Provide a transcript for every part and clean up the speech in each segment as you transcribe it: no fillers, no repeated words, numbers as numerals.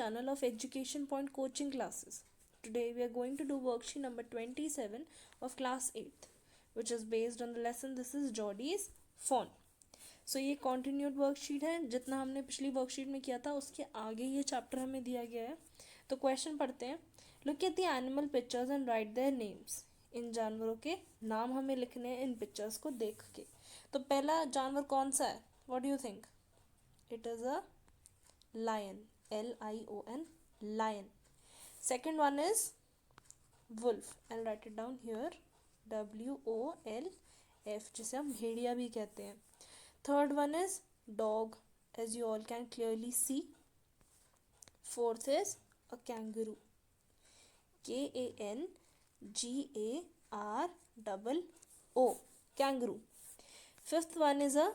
channel of Education Point Coaching Classes. Today we are going to do worksheet number 27 of class 8th, which is based on the lesson This is Jordy's Phone. So ये continued worksheet है, जितना हमने पिछली worksheet में किया था उसके आगे ये chapter हमें दिया गया है. तो question पढ़ते हैं. Look at the animal pictures and write their names. इन जानवरों के नाम हमें लिखने हैं इन पिक्चर्स को देख के. तो पहला जानवर कौन सा है? What do you think? It is a lion. Lion. Lion. Second one is wolf. I'll write it down here. WOLF, जिसे हम भेड़िया भी कहते हैं. Third one is dog, as you all can clearly see. Fourth is a kangaroo. KANGAROO. Kangaroo. Fifth one is a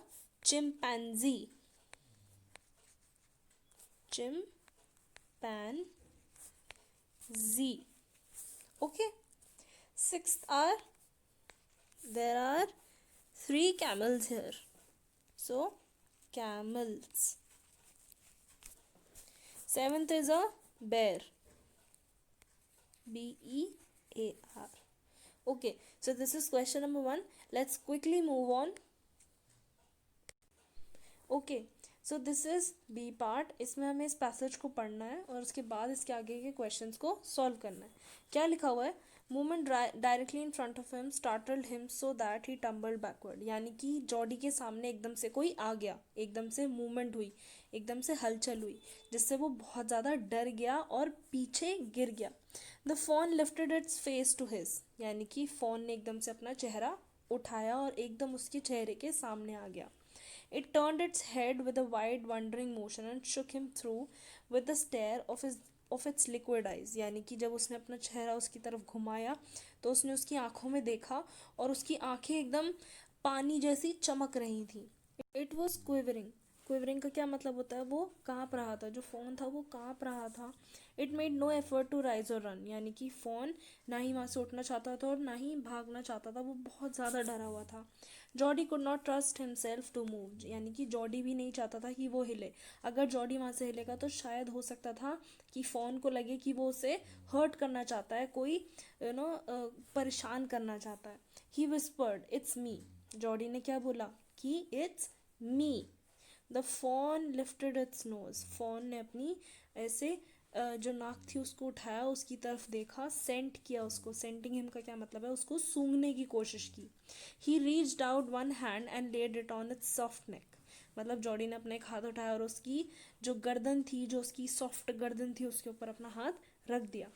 chimpanzee. Chimpanzee. Okay. Sixth there are 3 camels here. So camels. Seventh is a bear. BEAR. Okay, so this is question number 1. Let's quickly move on. Okay, so this is B part. इसमें हमें इस passage को पढ़ना है और उसके बाद इसके आगे के क्वेश्चंस को सॉल्व करना है. क्या लिखा हुआ है? Movement directly in front of him startled him so that he tumbled backward. यानी कि जॉडी के सामने एकदम से कोई आ गया, एकदम से मूवमेंट हुई, एकदम से हलचल हुई, जिससे वो बहुत ज़्यादा डर गया और पीछे गिर गया. The fawn lifted its face to his. यानी कि fawn ने एकदम से अपना चेहरा उठाया और एकदम उसके चेहरे के सामने आ गया. It turned its head with a wide wondering motion and shook him through with a stare of its liquid eyes. यानी कि जब उसने अपना चेहरा उसकी तरफ घुमाया तो उसने उसकी आँखों में देखा और उसकी आँखें एकदम पानी जैसी चमक रही थी. It was quivering. क्विवरिंग का क्या मतलब होता है? वो काँप रहा था. जो फ़ोन था वो काँप रहा था. It made no effort to rise or run. यानी कि फ़ोन ना ही वहाँ से उठना चाहता था और ना ही भागना चाहता था. वो बहुत ज़्यादा डरा हुआ था. Jody could not trust himself to move. यानी कि जॉडी भी नहीं चाहता था कि वो हिले. अगर जॉडी वहाँ से हिलेगा तो शायद हो सकता था कि फ़ोन को लगे कि वो उसे हर्ट करना चाहता है, कोई परेशान करना चाहता है. He whispered, it's me. Jody ने क्या बोला? कि it's me. The fawn lifted its nose. Fawn ने अपनी ऐसे जो नाक थी उसको उठाया, उसकी तरफ देखा, सेंट किया उसको. सेंटिंग हिम का क्या मतलब है? उसको सूंघने की कोशिश की. He reached out one hand and laid it on its soft neck. मतलब जॉडी ने अपना एक हाथ उठाया और उसकी जो गर्दन थी, जो उसकी सॉफ्ट गर्दन थी, उसके ऊपर अपना हाथ रख दिया.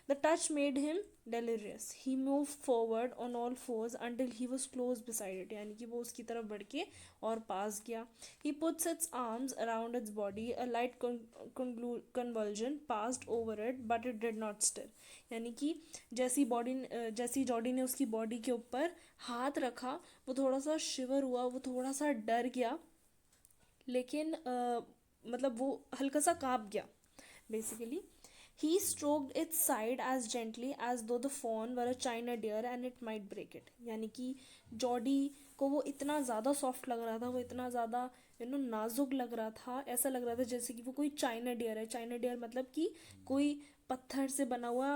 The touch made him delirious. He moved forward on all fours until he was close beside it. यानी कि वो उसकी तरफ बढ़ के और पास गया. He puts its arms around its body. A light convulsion passed over it, but it did not stir. यानी कि जैसी जॉडी ने उसकी बॉडी के ऊपर हाथ रखा, वो थोड़ा सा शिवर हुआ, वो थोड़ा सा डर गया, लेकिन मतलब वो हल्का सा काँप गया. Basically he stroked its side as gently as though the fawn were a china deer and it might break it. यानी कि जॉडी को वो इतना ज़्यादा सॉफ्ट लग रहा था, वो इतना ज़्यादा नाजुक लग रहा था, ऐसा लग रहा था जैसे कि वो कोई चाइना डियर है. चाइना डियर मतलब कि कोई पत्थर से बना हुआ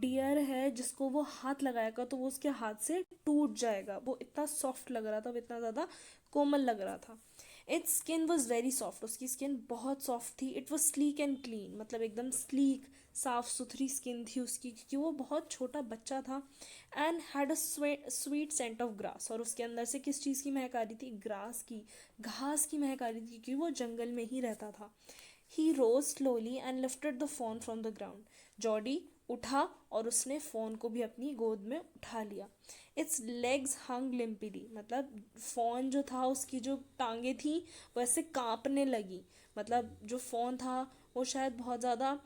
डियर है जिसको वो हाथ लगाएगा तो वो उसके हाथ से टूट जाएगा. वो इतना सॉफ्ट लग रहा था, वो इतना ज़्यादा कोमल लग रहा था. It's skin was very soft. उसकी स्किन बहुत सॉफ्ट थी. It was sleek and clean. मतलब एकदम स्लीक, साफ सुथरी स्किन थी उसकी, क्योंकि वो बहुत छोटा बच्चा था. And had a sweet scent of grass. और उसके अंदर से किस चीज़ की महक आ रही थी? ग्रास की, घास की महक आ रही थी, क्योंकि वो जंगल में ही रहता था. He rose slowly and lifted the phone from the ground. Jody उठा और उसने फ़ोन को भी अपनी गोद में उठा लिया. इट्स लेग्स हंग लिम्पिली. मतलब फ़ोन जो था उसकी जो टांगे थी वो ऐसे काँपने लगी. मतलब जो फ़ोन था वो शायद बहुत ज़्यादा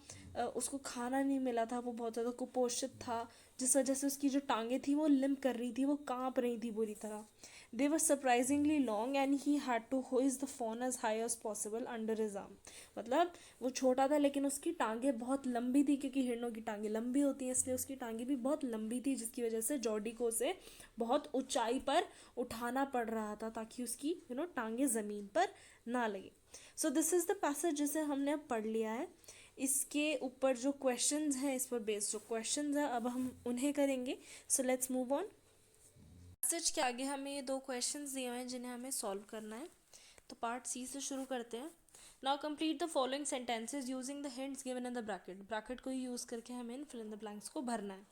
उसको खाना नहीं मिला था, वो बहुत ज़्यादा कुपोषित था, जिस वजह से उसकी जो टांगे थी वो लिम्प कर रही थी, वो काँप रही थी बुरी तरह. They were surprisingly long and he had to hoist the fawn as high as possible under his arm. मतलब वो छोटा था लेकिन उसकी टांगे बहुत लंबी थी, क्योंकि हिरणों की टांगे लंबी होती हैं, इसलिए उसकी टांगे भी बहुत लंबी थी, जिसकी वजह से जॉडी को उसे बहुत ऊंचाई पर उठाना पड़ रहा था ताकि उसकी टांगे ज़मीन पर ना लगे. So this is the passage जिसे हमने अब पढ़ लिया है. इसके ऊपर जो क्वेश्चंस हैं, इस पर बेस्ड जो क्वेश्चंस हैं, अब हम उन्हें करेंगे. So let's move on. Passage के आगे हमें ये 2 क्वेश्चंस दिए हुए हैं जिन्हें हमें सॉल्व करना है. तो पार्ट सी से शुरू करते हैं. Now complete the following sentences using the hints given in the bracket. Bracket को ही यूज़ करके हमें इन फिल इन द ब्लैंक्स को भरना है.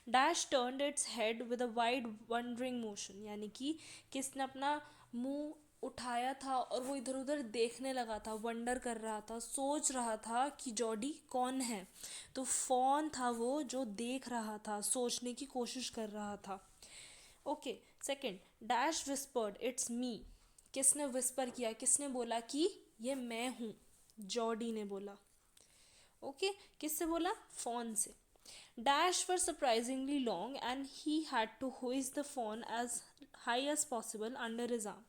Dash turned its head with a wide wondering motion, यानी कि किसने अपना मुंह उठाया था और वो इधर उधर देखने लगा था, वंडर कर रहा था, सोच रहा था कि जॉडी कौन है. तो फॉन था वो जो देख रहा था, सोचने की कोशिश कर रहा था. Okay. Second, dash whispered it's मी. किसने विस्पर किया, किसने बोला कि ये मैं हूँ. जॉडी ने बोला. ओके. किससे बोला, फॉन से. Dash were surprisingly long and he had to hoist the fawn as high as possible under his arm.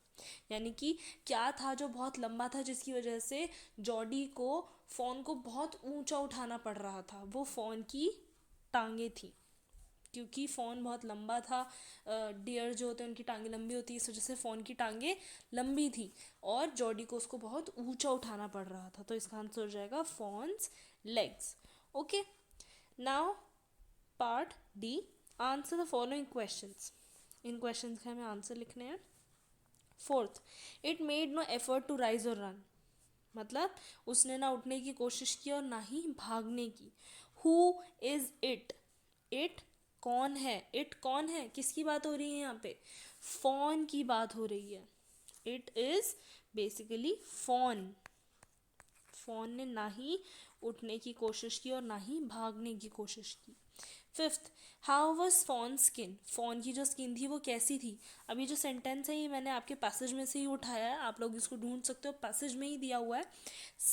यानी कि क्या था जो बहुत लंबा था जिसकी वजह से जॉडी को फ़ोन को बहुत ऊंचा उठाना पड़ रहा था. वो फ़ोन की टांगे थी, क्योंकि फ़ोन बहुत लंबा था. डियर जो होते हैं उनकी टांगे लंबी होती है, इस वजह से फ़ोन की टांगे लंबी थी और जॉडी को उसको बहुत ऊंचा उठाना पड़ रहा था. तो इसका आंसर हो जाएगा fawn's legs. Okay. Now part D. Answer the following questions. इन क्वेश्चंस के हमें आंसर लिखने हैं. Fourth, it made no effort to rise or run. मतलब उसने ना उठने की कोशिश की और ना ही भागने की. Who is it. इट कौन है. इट कौन है, किसकी बात हो रही है यहाँ पे, फॉन की बात हो रही है. It is basically fawn. Fawn ने ना ही उठने की कोशिश की और ना ही भागने की कोशिश की. Fifth, how was fawn skin. Fawn की जो स्किन थी वो कैसी थी. अभी जो सेंटेंस है ये मैंने आपके पैसेज में से ही उठाया है, आप लोग इसको ढूंढ सकते हो, पैसेज में ही दिया हुआ है.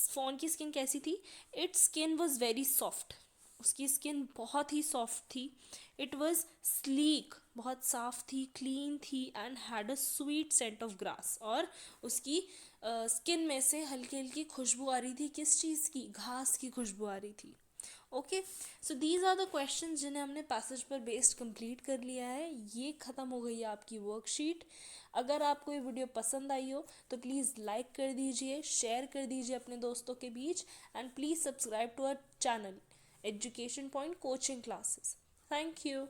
फॉन की स्किन कैसी थी. Its skin was very soft. उसकी स्किन बहुत ही सॉफ्ट थी. इट वॉज स्लीक, बहुत साफ थी, क्लीन थी, and had a sweet scent of grass. और उसकी स्किन में से हल्की हल्की खुशबू आ रही थी. किस चीज़ की, घास की खुशबू आ रही थी. Okay. So these are the question जिन्हें हमने पैसेज पर बेस्ड कंप्लीट कर लिया है. ये ख़त्म हो गई है आपकी वर्कशीट. अगर आपको ये वीडियो पसंद आई हो तो प्लीज़ लाइक कर दीजिए, शेयर कर दीजिए अपने दोस्तों के बीच, and please subscribe to our channel education point coaching classes. Thank you.